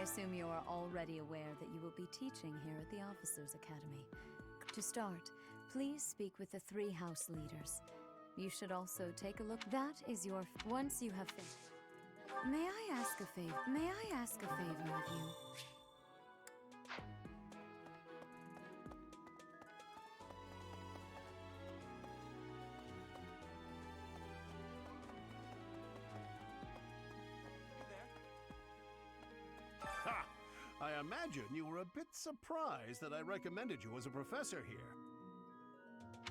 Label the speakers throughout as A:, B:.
A: assume you are already aware that you will be teaching here at the Officers' Academy. To start, please speak with the 3 house leaders. You should also take a look. That is your... Once you have finished... May I ask a favor? May I ask a favor of you?
B: Ha! I imagine you were a bit surprised that I recommended you as a professor here.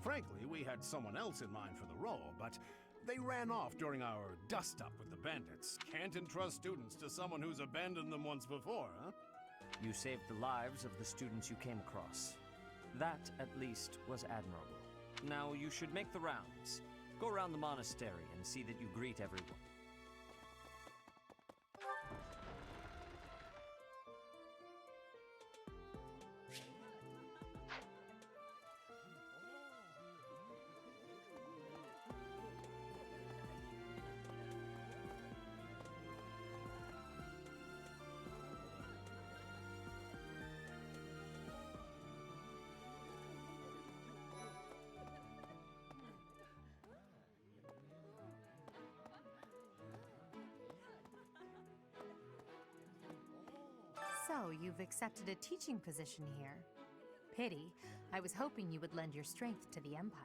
B: Frankly, we had someone else in mind for the role, but they ran off during our dust-up with the bandits. Can't entrust students to someone who's abandoned them once before, huh?
C: You saved the lives of the students you came across. That, at least, was admirable. Now you should make the rounds. Go around the monastery and see that you greet everyone.
D: So, you've accepted a teaching position here. Pity. I was hoping you would lend your strength to the Empire.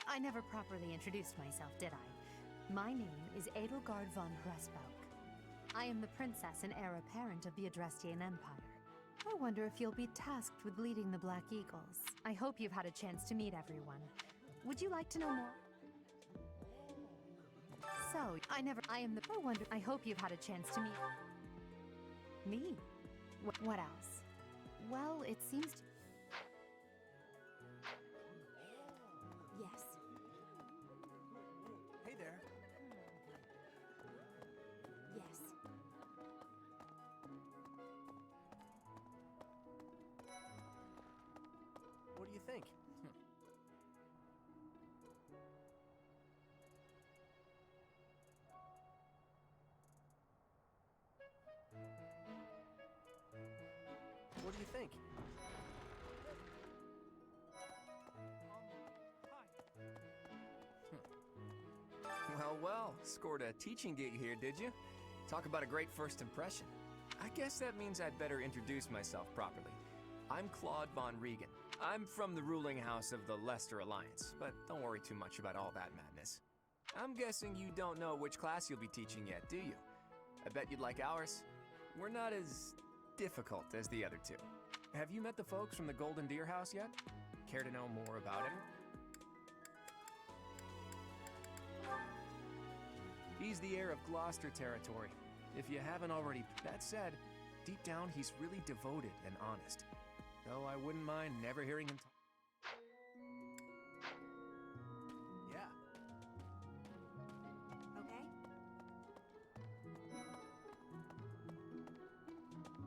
D: I never properly introduced myself, did I? My name is Edelgard von Hresbauk. I am the princess and heir apparent of the Adrestian Empire. I wonder if you'll be tasked with leading the Black Eagles. I hope you've had a chance to meet everyone. Would you like to know more? So, I hope you've had a chance to meet... Me? What else? Well, it seems to... Yes.
E: Hey there.
D: Yes.
E: What do you think? What do you think?
F: Well, scored a teaching gig here, did you? Talk about a great first impression. I guess that means I'd better introduce myself properly. I'm Claude von Regan. I'm from the ruling house of the Leicester Alliance, but don't worry too much about all that madness. I'm guessing you don't know which class you'll be teaching yet, do you? I bet you'd like ours. We're not as difficult as the other two. Have you met the folks from the Golden Deer House yet? Care to know more about it? He's the heir of Gloucester territory. If you haven't already, that said, deep down he's really devoted and honest. Though I wouldn't mind never hearing him talk.
E: Yeah.
D: Okay.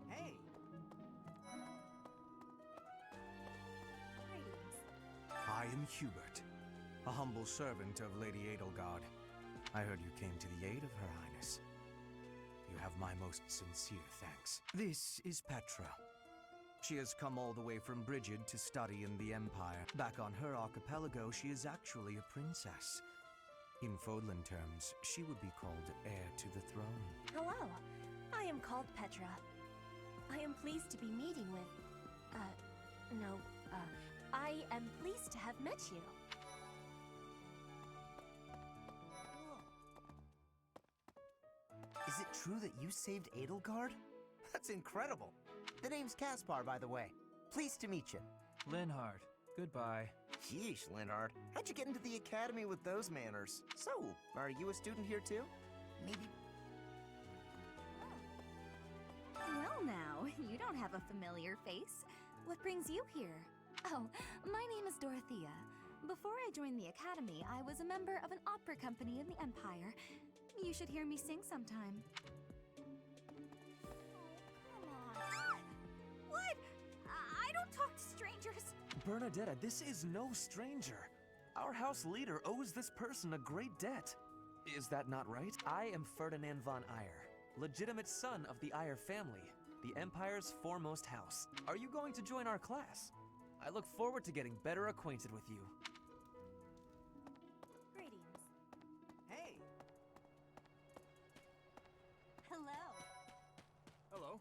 E: Hey!
G: I am Hubert, a humble servant of Lady Edelgard. I heard you came to the aid of Her Highness. You have my most sincere thanks. This is Petra. She has come all the way from Brigid to study in the Empire. Back on her archipelago, she is actually a princess. In Fodlan terms, she would be called heir to the throne.
H: Hello, I am called Petra. I am pleased to be meeting with... I am pleased to have met you.
I: Is it true that you saved Edelgard? That's incredible. The name's Caspar, by the way. Pleased to meet you.
F: Linhard, goodbye.
I: Sheesh, Linhard. How'd you get into the academy with those manners? So, are you a student here too? Maybe...
H: Well now, you don't have a familiar face. What brings you here? Oh, my name is Dorothea. Before I joined the academy, I was a member of an opera company in the Empire. You should hear me sing sometime. Come on. What? I don't talk to strangers.
E: Bernadetta, this is no stranger. Our house leader owes this person a great debt. Is that not right? I am Ferdinand von Eyre, legitimate son of the Eyre family. the Empire's foremost house. Are you going to join our class? I look forward to getting better acquainted with you.
H: Greetings.
E: Hey!
H: Hello.
J: Hello.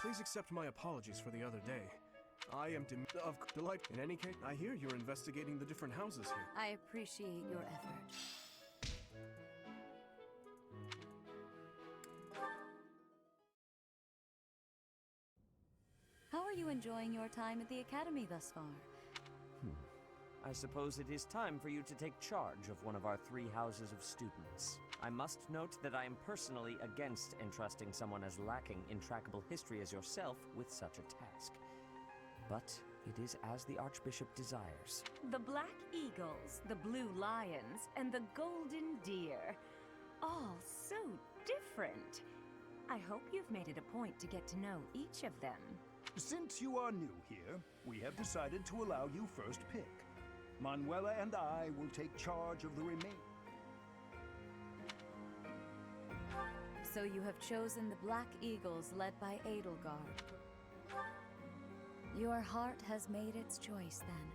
J: Please accept my apologies for the other day. I am of delight. In any case, I hear you're investigating the different houses here.
A: I appreciate your effort. How are you enjoying your time at the Academy thus far?
C: I suppose it is time for you to take charge of one of our 3 houses of students. I must note that I am personally against entrusting someone as lacking in trackable history as yourself with such a task. But it is as the Archbishop desires.
K: The black eagles, the blue lions, and the golden deer. All so different. I hope you've made it a point to get to know each of them.
L: Since you are new here, we have decided to allow you first pick. Manuela and I will take charge of the remaining.
A: So you have chosen the Black Eagles led by Edelgard. Your heart has made its choice then.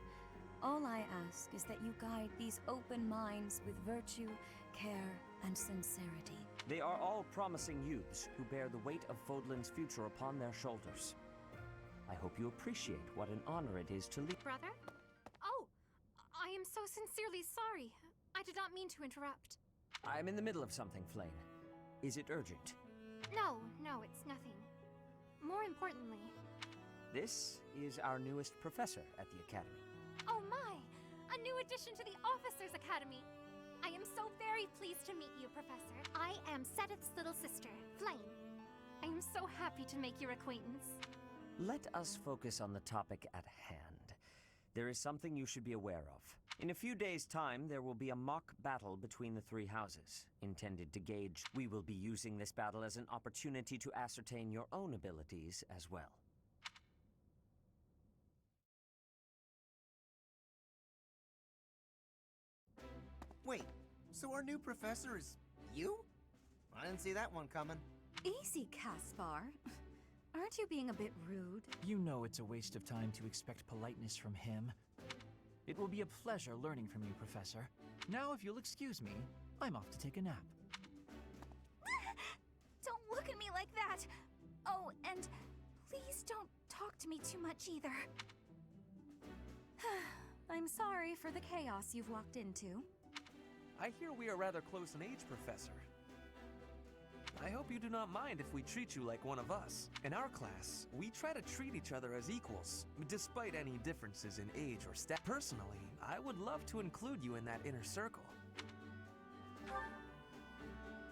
A: All I ask is that you guide these open minds with virtue, care, and sincerity.
C: They are all promising youths who bear the weight of Fodlan's future upon their shoulders. I hope you appreciate what an honor it is to lead.
M: Brother? Oh, I am so sincerely sorry. I did not mean to interrupt.
C: I'm in the middle of something, Flame. Is it urgent?
M: No, it's nothing. More importantly...
C: This is our newest professor at the Academy.
M: Oh my! A new addition to the Officers Academy! I am so very pleased to meet you, Professor. I am Seteth's little sister, Flame. I am so happy to make your acquaintance.
C: Let us focus on the topic at hand. There is something you should be aware of. In a few days' time, there will be a mock battle between the 3 houses, intended to gauge. We will be using this battle as an opportunity to ascertain your own abilities as well.
I: Wait, so our new professor is you? I didn't see that one coming.
H: Easy, Caspar. Aren't you being a bit rude?
N: You know it's a waste of time to expect politeness from him. It will be a pleasure learning from you, Professor. Now, if you'll excuse me, I'm off to take a nap.
H: Don't look at me like that! Oh, and please don't talk to me too much either. I'm sorry for the chaos you've walked into.
E: I hear we are rather close in age, Professor. I hope you do not mind if we treat you like one of us. In our class, we try to treat each other as equals, despite any differences in age or Personally, I would love to include you in that inner circle.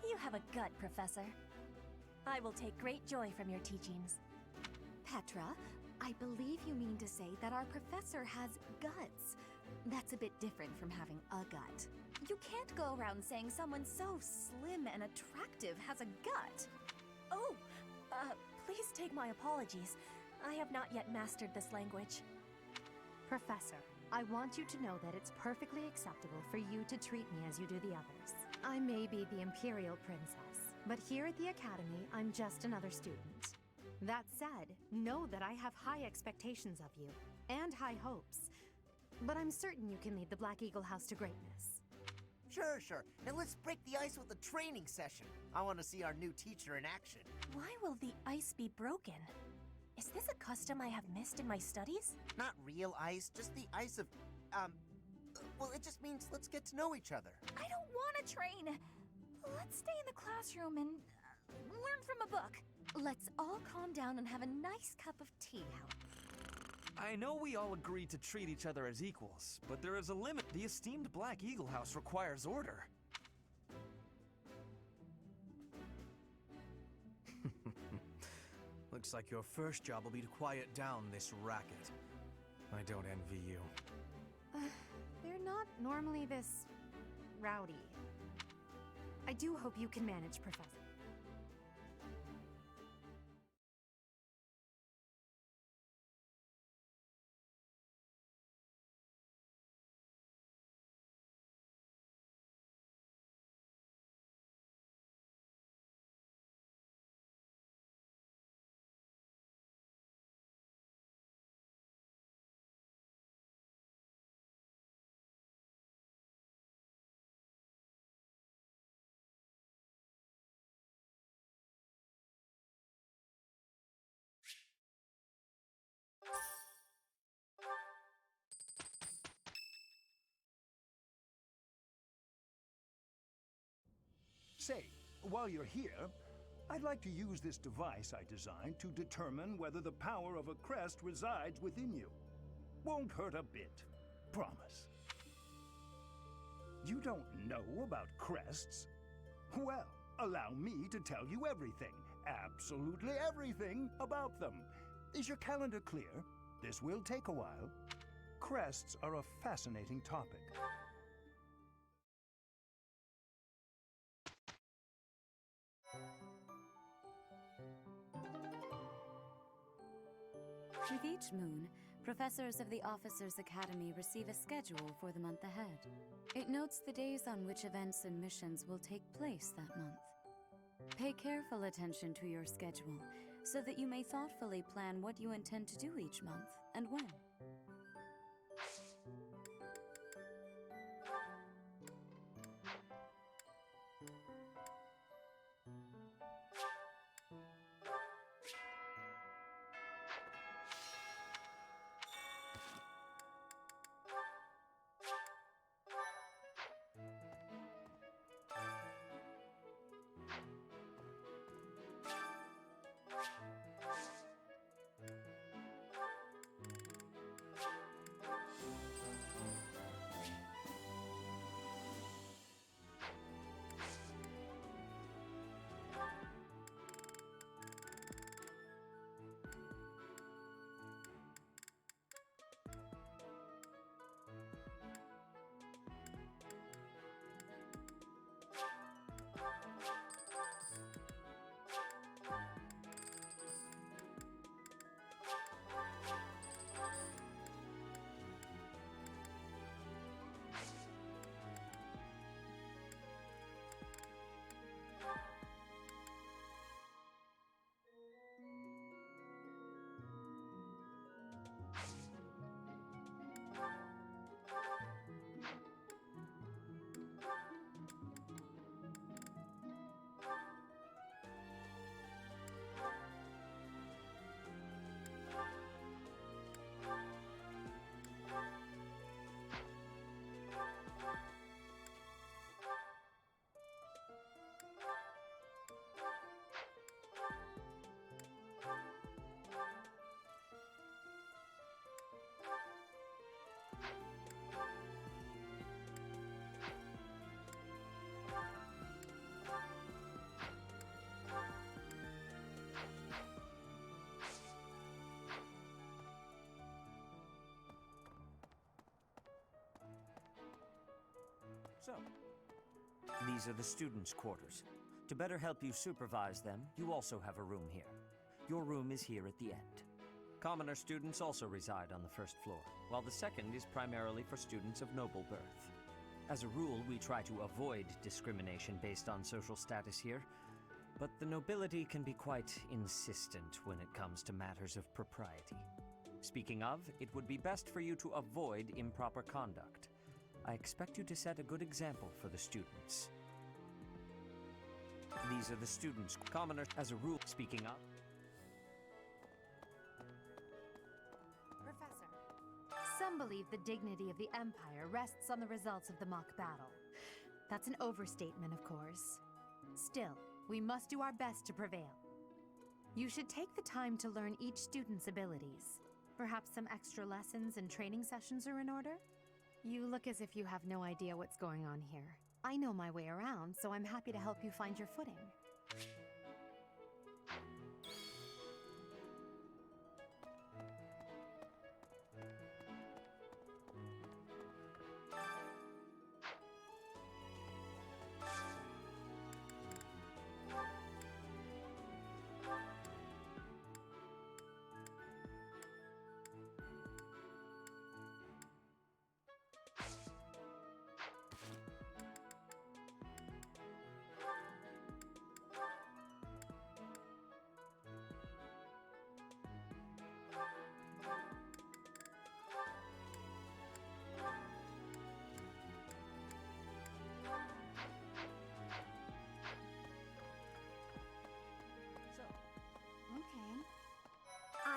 K: You have a gut, Professor. I will take great joy from your teachings.
H: Petra, I believe you mean to say that our professor has guts. That's a bit different from having a gut. You can't go around saying someone so slim and attractive has a gut.
K: Oh, please take my apologies. I have not yet mastered this language.
D: Professor, I want you to know that it's perfectly acceptable for you to treat me as you do the others. I may be the Imperial Princess, but here at the Academy, I'm just another student. That said, know that I have high expectations of you, and high hopes. But I'm certain you can lead the Black Eagle House to greatness.
I: Sure. Now let's break the ice with a training session. I want to see our new teacher in action.
K: Why will the ice be broken? Is this a custom I have missed in my studies?
I: Not real ice, just the ice of, well, it just means let's get to know each other.
H: I don't want to train. Let's stay in the classroom and learn from a book. Let's all calm down and have a nice cup of tea,
E: I know we all agree to treat each other as equals, but there is a limit. The esteemed Black Eagle House requires order.
G: Looks like your first job will be to quiet down this racket. I don't envy you.
D: They're not normally this rowdy. I do hope you can manage, Professor.
L: Say, while you're here, I'd like to use this device I designed to determine whether the power of a crest resides within you. Won't hurt a bit. Promise. You don't know about crests? Well, allow me to tell you everything, absolutely everything about them. Is your calendar clear? This will take a while. Crests are a fascinating topic.
A: With each moon, professors of the Officers' Academy receive a schedule for the month ahead. It notes the days on which events and missions will take place that month. Pay careful attention to your schedule so that you may thoughtfully plan what you intend to do each month and when.
C: So, these are the students' quarters. To better help you supervise them, you also have a room here. Your room is here at the end. Commoner students also reside on the first floor, while the second is primarily for students of noble birth. As a rule, we try to avoid discrimination based on social status here, but the nobility can be quite insistent when it comes to matters of propriety. Speaking of, it would be best for you to avoid improper conduct. I expect you to set a good example for the students. These are the students. Commoners, as a rule, speaking of.
D: Professor, some believe the dignity of the Empire rests on the results of the mock battle. That's an overstatement, of course. Still, we must do our best to prevail. You should take the time to learn each student's abilities. Perhaps some extra lessons and training sessions are in order? You look as if you have no idea what's going on here. I know my way around, so I'm happy to help you find your footing.
H: Okay.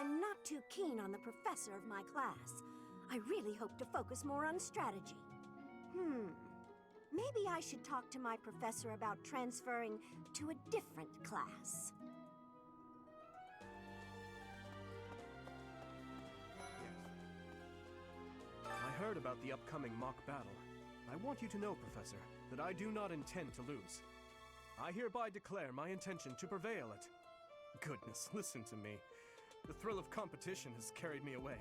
H: I'm not too keen on the professor of my class. I really hope to focus more on strategy.
O: Maybe I should talk to my professor about transferring to a different class.
J: I heard about the upcoming mock battle. I want you to know, Professor, that I do not intend to lose. I hereby declare my intention to prevail at... Goodness, listen to me. The thrill of competition has carried me away.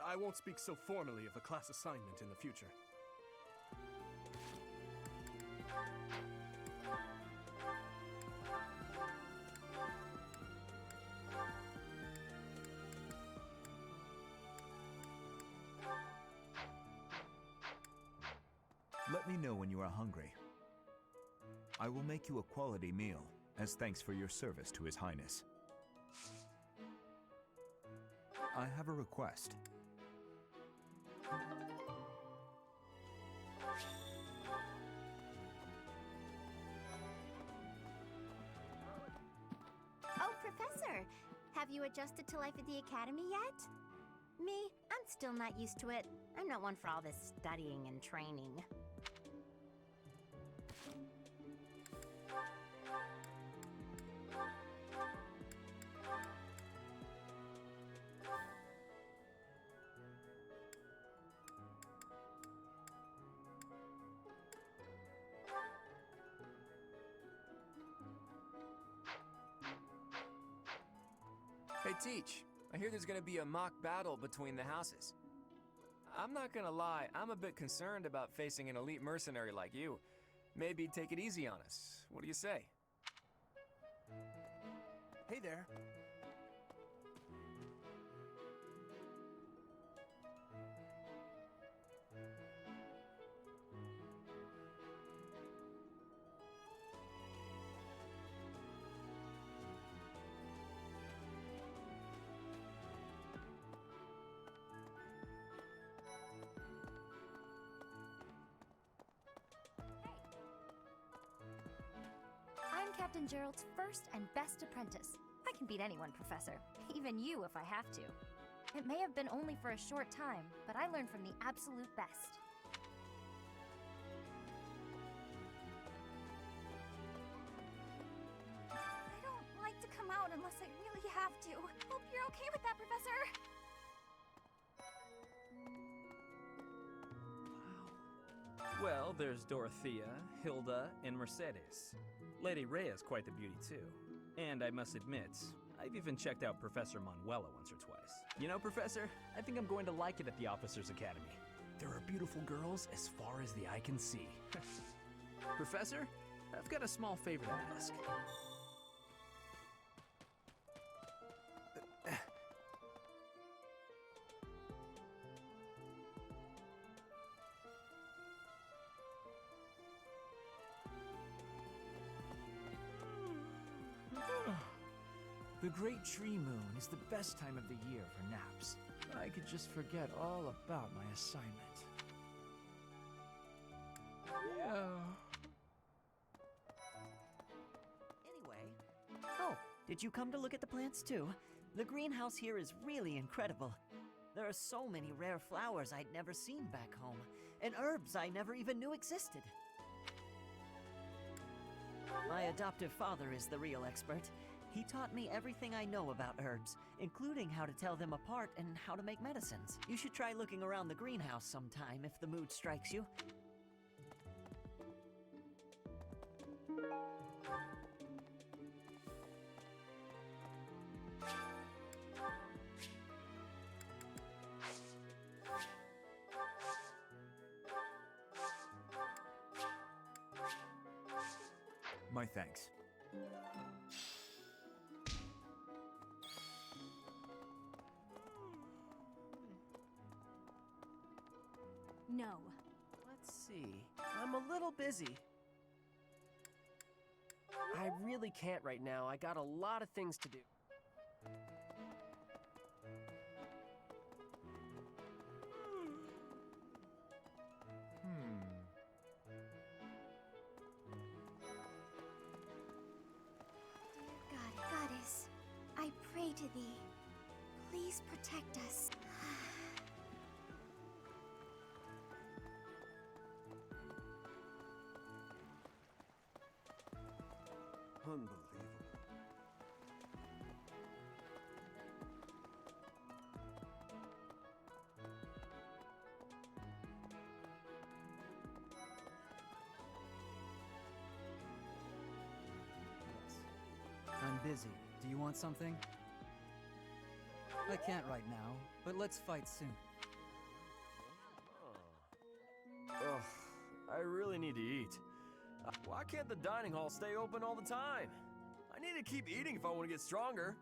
J: I won't speak so formally of a class assignment in the future.
P: Let me know when you are hungry. I will make you a quality meal, as thanks for your service to His Highness. I have a request.
H: Oh, Professor! Have you adjusted to life at the Academy yet? Me? I'm still not used to it. I'm not one for all this studying and training.
F: Hey, Teach. I hear there's gonna be a mock battle between the houses. I'm not gonna lie, I'm a bit concerned about facing an elite mercenary like you. Maybe take it easy on us. What do you say?
G: Hey there.
H: I'm Captain Gerald's first and best apprentice. I can beat anyone, Professor. Even you if I have to. It may have been only for a short time, but I learned from the absolute best. I don't like to come out unless I really have to. Hope you're okay with that, Professor.
Q: Well, there's Dorothea, Hilda, and Mercedes. Lady Rhea's quite the beauty, too. And I must admit, I've even checked out Professor Manuela once or twice. You know, Professor, I think I'm going to like it at the Officers Academy. There are beautiful girls as far as the eye can see. Professor, I've got a small favor to ask.
N: The Great Tree Moon is the best time of the year for naps. I could just forget all about my assignment. Yeah.
R: Anyway. Oh, did you come to look at the plants too? The greenhouse here is really incredible. There are so many rare flowers I'd never seen back home, and herbs I never even knew existed. My adoptive father is the real expert. He taught me everything I know about herbs, including how to tell them apart and how to make medicines. You should try looking around the greenhouse sometime if the mood strikes you.
P: My thanks.
H: No.
S: Let's see. I'm a little busy. I really can't right now. I got a lot of things to do.
O: Goddess, I pray to thee. Please protect us.
L: Unbelievable.
T: I'm busy. Do you want something? I can't right now, but let's fight soon.
U: Ugh, I really need to eat. Why can't the dining hall stay open all the time? I need to keep eating if I want to get stronger.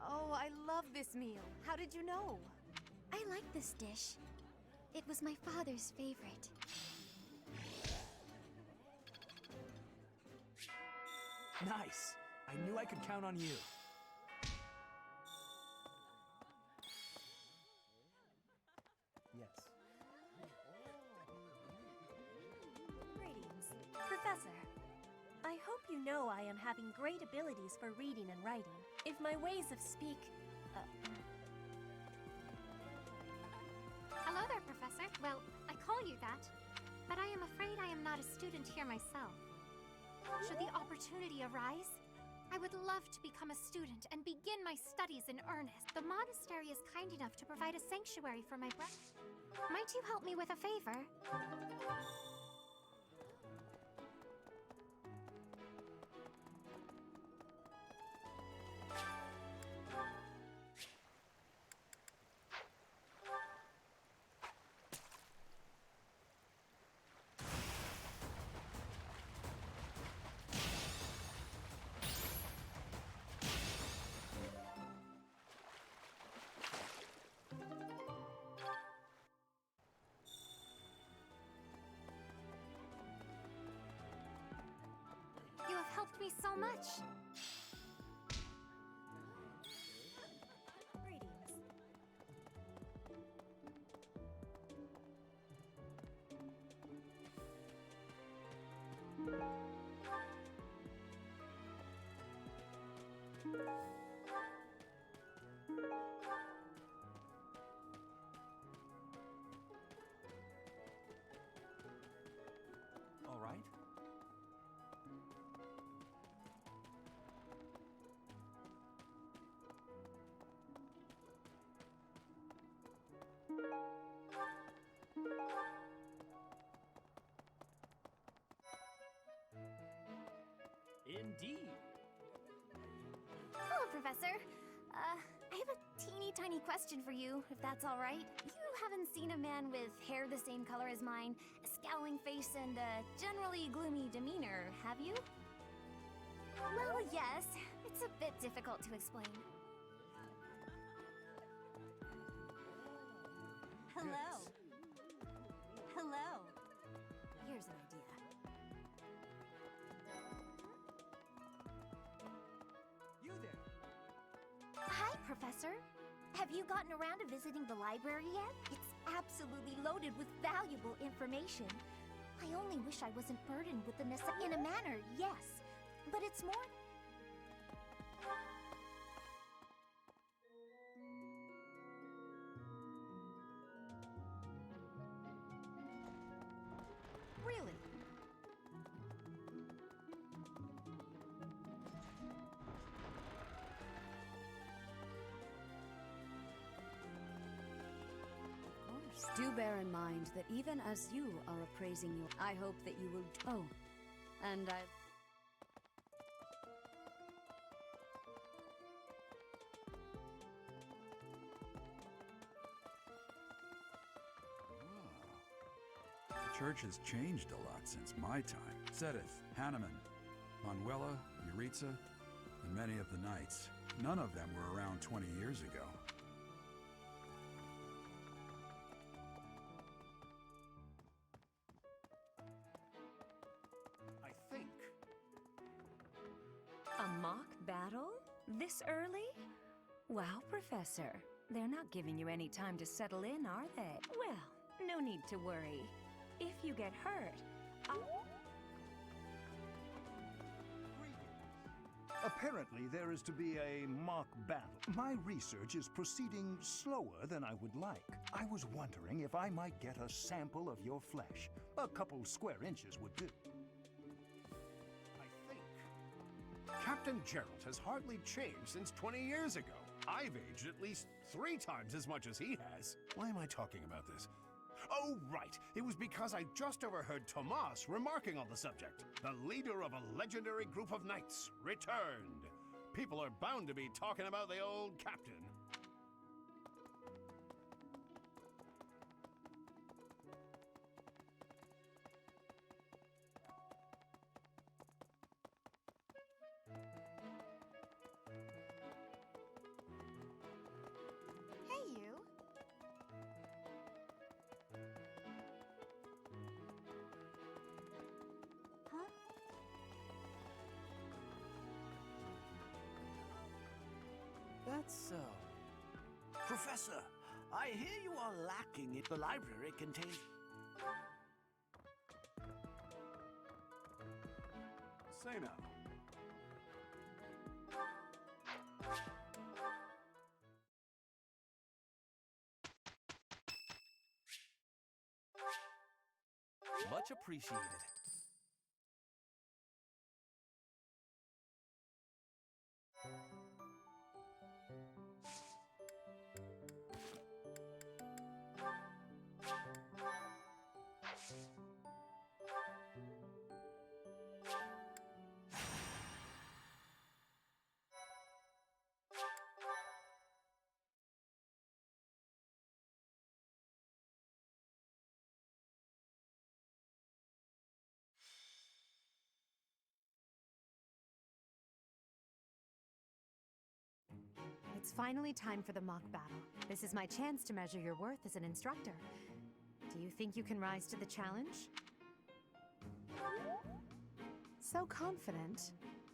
D: Oh, I love this meal. How did you know?
H: I like this dish. It was my father's favorite.
N: Nice! I knew I could count on you.
T: Yes.
V: Greetings, Professor. I hope you know I am having great abilities for reading and writing. If my ways of speak...
M: Hello there, Professor. Well, I call you that, but I am afraid I am not a student here myself. Should the opportunity arise, I would love to become a student and begin my studies in earnest. The monastery is kind enough to provide a sanctuary for my brother. Might you help me with a favor? You have helped me so much.
V: Greetings.
N: All right.
Q: Indeed.
H: Hello, Professor. I have a teeny tiny question for you, if that's all right. You haven't seen a man with hair the same color as mine, a scowling face, and a generally gloomy demeanor, have you? Well, yes. It's a bit difficult to explain.
V: Hello. Hello.
H: Here's an idea.
T: You there.
H: Hi, Professor. Have you gotten around to visiting the library yet? It's absolutely loaded with valuable information. I only wish I wasn't burdened with the necessity. In a manner, yes. But it's more...
D: Really?
A: Of course. Do bear in mind that even as you are appraising your... I hope that you will... Oh, and I...
W: The church has changed a lot since my time. Sedith, Hanneman, Manuela, Yuritsa, and many of the knights. None of them were around 20 years ago.
B: I think.
K: A mock battle? This early? Wow, Professor. They're not giving you any time to settle in, are they? Well, no need to worry. If you get hurt,
L: Apparently, there is to be a mock battle. My research is proceeding slower than I would like. I was wondering if I might get a sample of your flesh. A couple square inches would do.
B: I think Captain Gerald has hardly changed since 20 years ago. I've aged at least 3 times as much as he has. Why am I talking about this? Oh, right. It was because I just overheard Tomas remarking on the subject. The leader of a legendary group of knights returned. People are bound to be talking about the old captain.
H: Hey, you. Huh?
C: That's so. Professor, I hear you are lacking it. The library contains...
W: Say now.
Q: Much appreciated.
D: It's finally time for the mock battle. This is my chance to measure your worth as an instructor. Do you think you can rise to the challenge? So confident.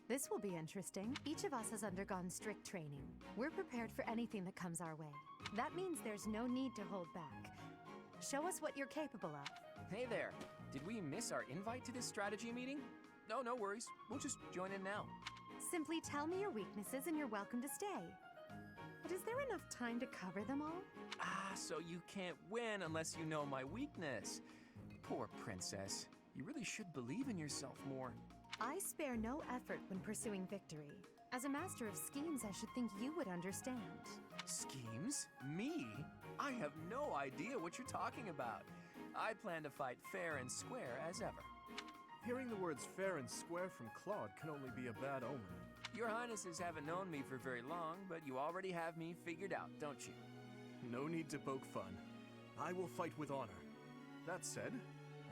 D: This will be interesting. Each of us has undergone strict training. We're prepared for anything that comes our way. That means there's no need to hold back. Show us what you're capable of.
F: Hey there. Did we miss our invite to this strategy meeting? No, no worries. We'll just join in now.
D: Simply tell me your weaknesses and you're welcome to stay. But is there enough time to cover them all?
F: Ah, so you can't win unless you know my weakness. Poor princess. You really should believe in yourself more.
D: I spare no effort when pursuing victory. As a master of schemes, I should think you would understand.
F: Schemes? Me? I have no idea what you're talking about. I plan to fight fair and square as ever.
J: Hearing the words fair and square from Claude can only be a bad omen.
F: Your Highnesses haven't known me for very long, but you already have me figured out, don't you?
J: No need to poke fun. I will fight with honor. That said,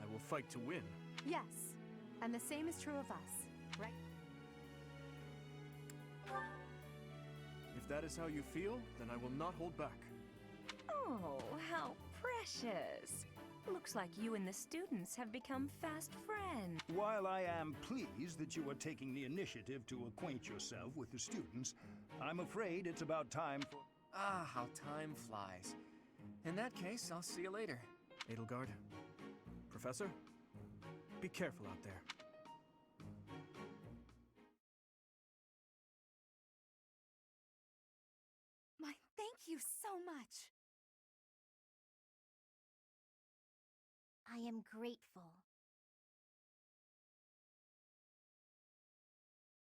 J: I will fight to win.
D: Yes, and the same is true of us, right?
J: If that is how you feel, then I will not hold back.
K: Oh, how precious. Looks like you and the students have become fast friends.
L: While I am pleased that you are taking the initiative to acquaint yourself with the students, I'm afraid it's about time for...
F: Ah, how time flies. In that case, I'll see you later.
J: Edelgard, Professor, be careful out there.
H: Thank you so much. I am grateful.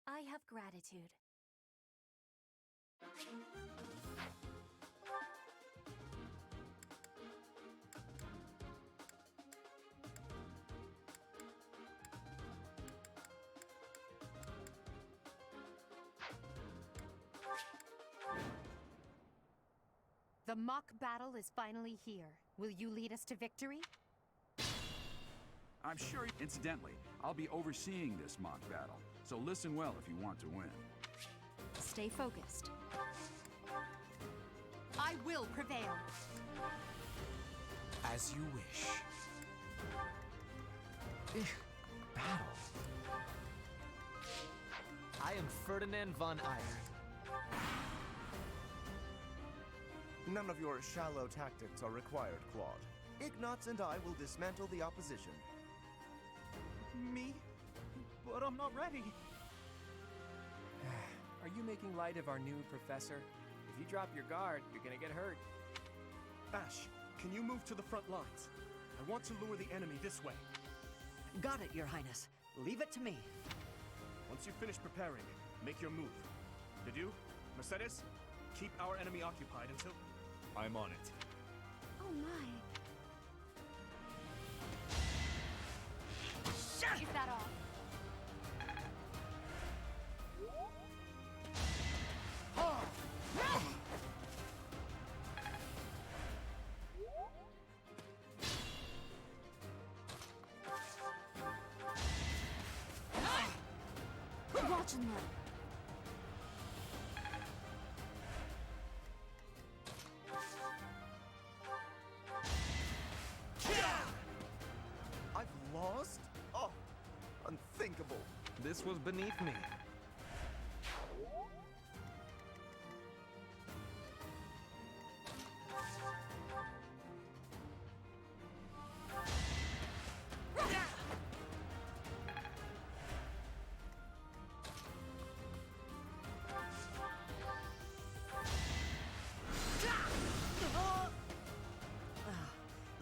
H: I have gratitude.
D: The mock battle is finally here. Will you lead us to victory?
W: I'm sure. Incidentally, I'll be overseeing this mock battle, so listen well if you want to win.
D: Stay focused. I will prevail.
N: As you wish. Battle.
E: I am Ferdinand von Eyre.
I: None of your shallow tactics are required, Claude.
G: Ignatz and I will dismantle the opposition.
E: Me? But I'm not ready.
F: Are you making light of our new professor? If you drop your guard, you're gonna get hurt.
J: Ash, can you move to the front lines? I want to lure the enemy this way.
I: Got it, Your Highness. Leave it to me.
J: Once you finish preparing, make your move. Did you? Mercedes? Keep our enemy occupied until...
Q: I'm on it.
H: Oh my.
M: Is that all?
H: Watch and learn.
G: I've lost? Oh, unthinkable.
Q: This was beneath me.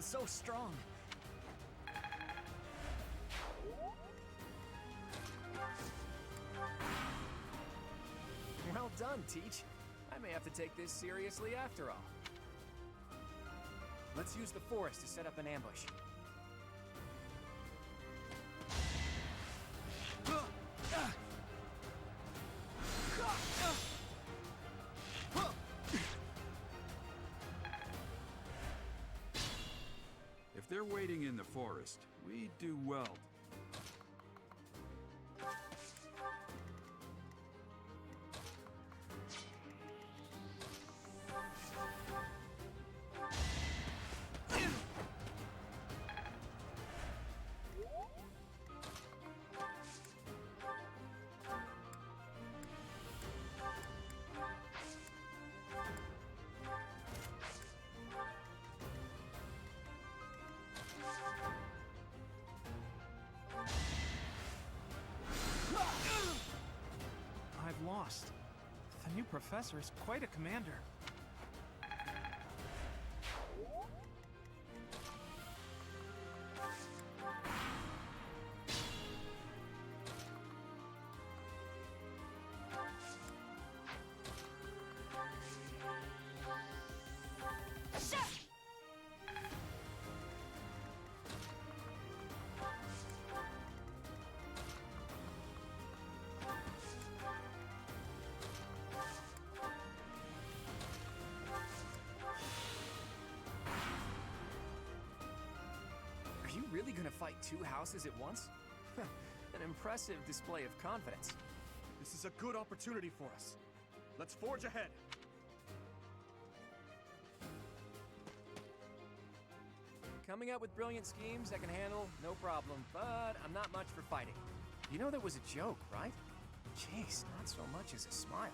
I: So strong.
F: Well done, Teach. I may have to take this seriously after all. Let's use the forest to set up an ambush.
W: If they're waiting in the forest, we do well.
E: I've lost. The new professor is quite a commander.
F: Are you really gonna fight two houses at once? An impressive display of confidence.
J: This is a good opportunity for us. Let's forge ahead.
F: Coming up with brilliant schemes I can handle, no problem, but I'm not much for fighting. You know that was a joke, right? Jeez, not so much as a smile.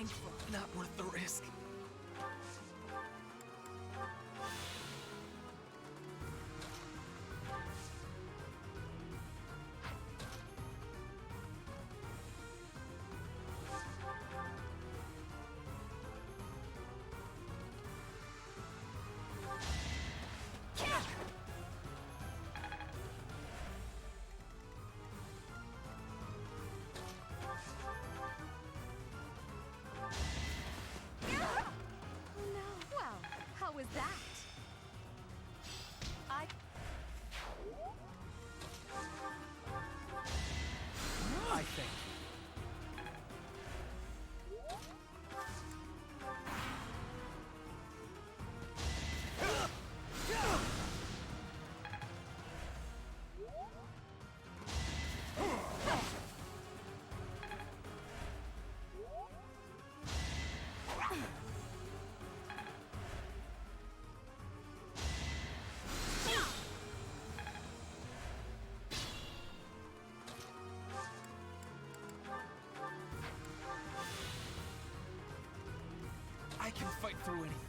I: mindful.
F: Not worth the risk.
H: Well, how was that?
T: I think.
E: I can fight through anything.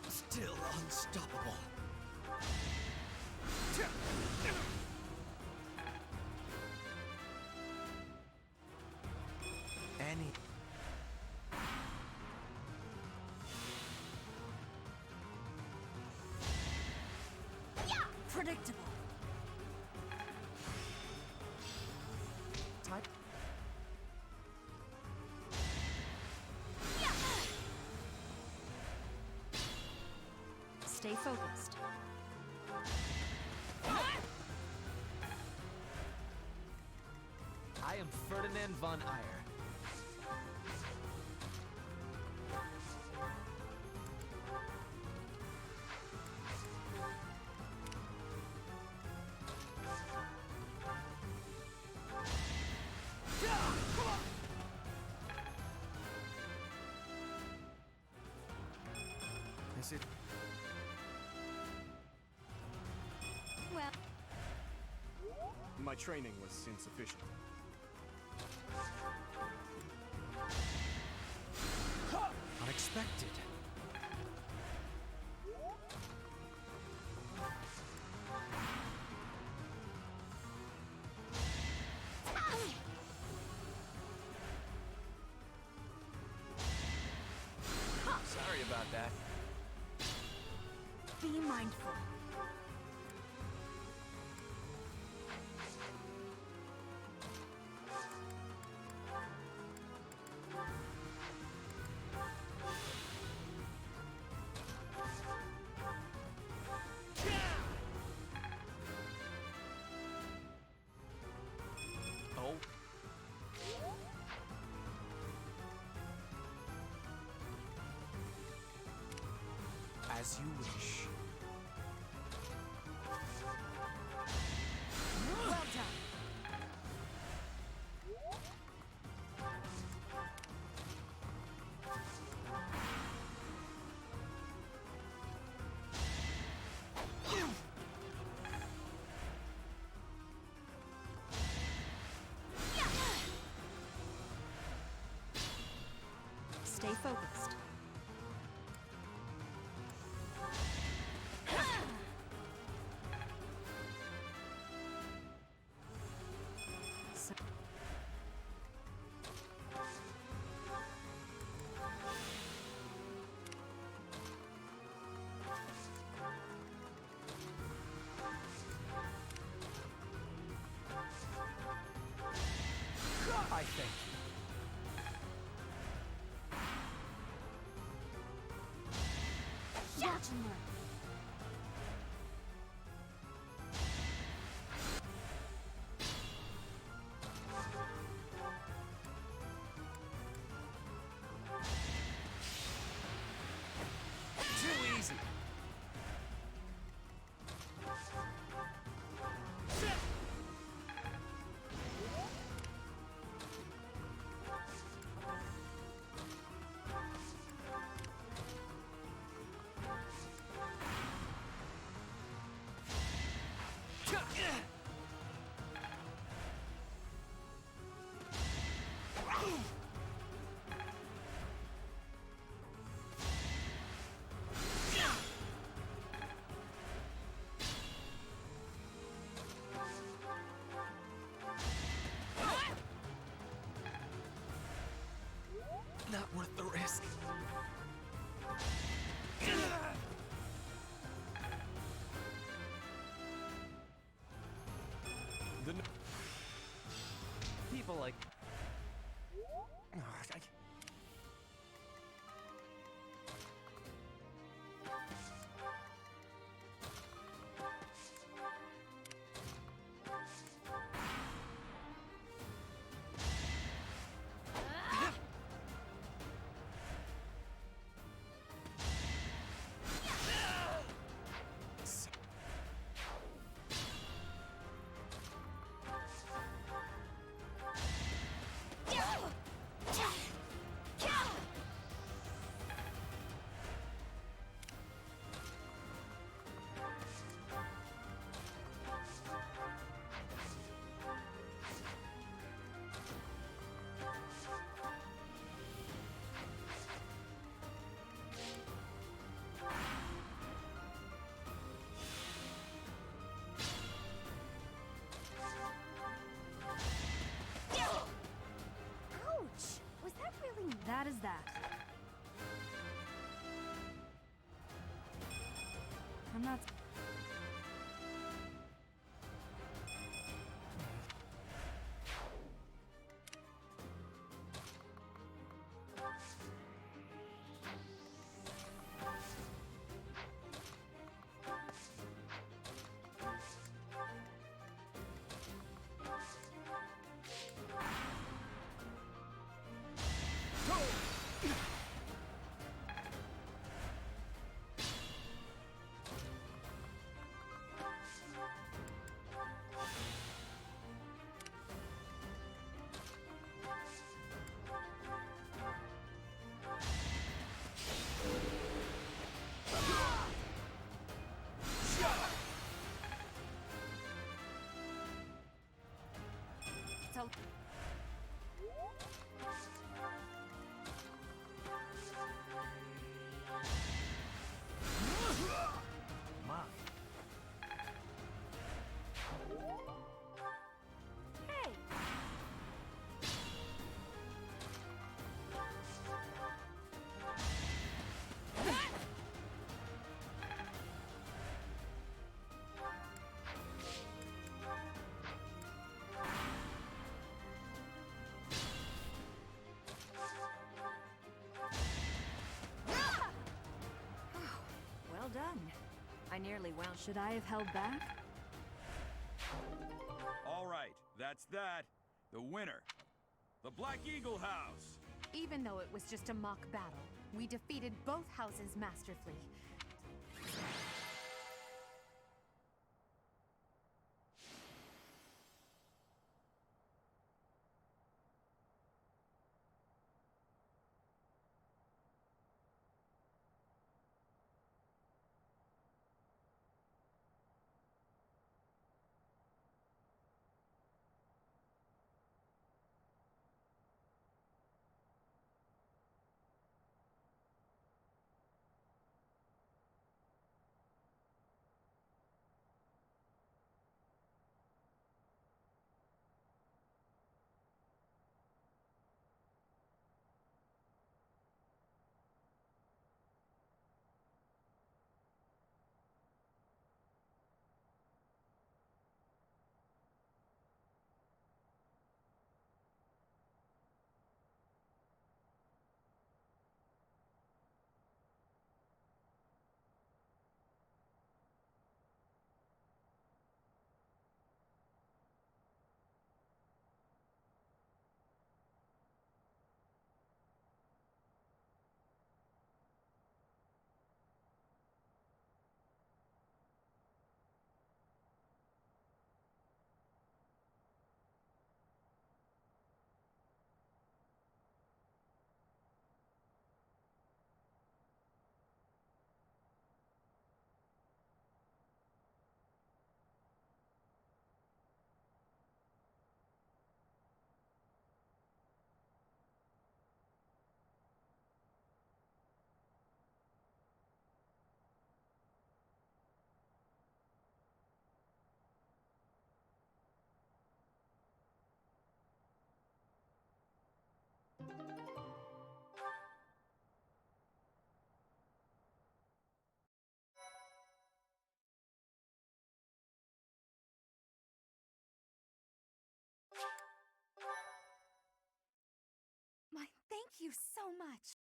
I: Still unstoppable.
C: Any.
H: Predictable.
C: Type.
K: Stay focused.
P: I am Ferdinand von Eyre.
C: Is it?
H: Well,
J: My training was insufficient.
T: Unexpected.
F: Sorry about that.
H: be mindful.
F: Oh.
C: As you wish.
H: Well done.
K: Stay focused.
T: I think.
H: Watch and learn.
E: People like...
M: Ouch! Was that really...
K: That is that. I'm not... So...
E: Ma.
K: Hey! Well done. I nearly well. Should I have held back?
O: All right, that's that. The winner. The Black Eagle House.
D: Even though it was just a mock battle, we defeated both houses masterfully.
H: you so much.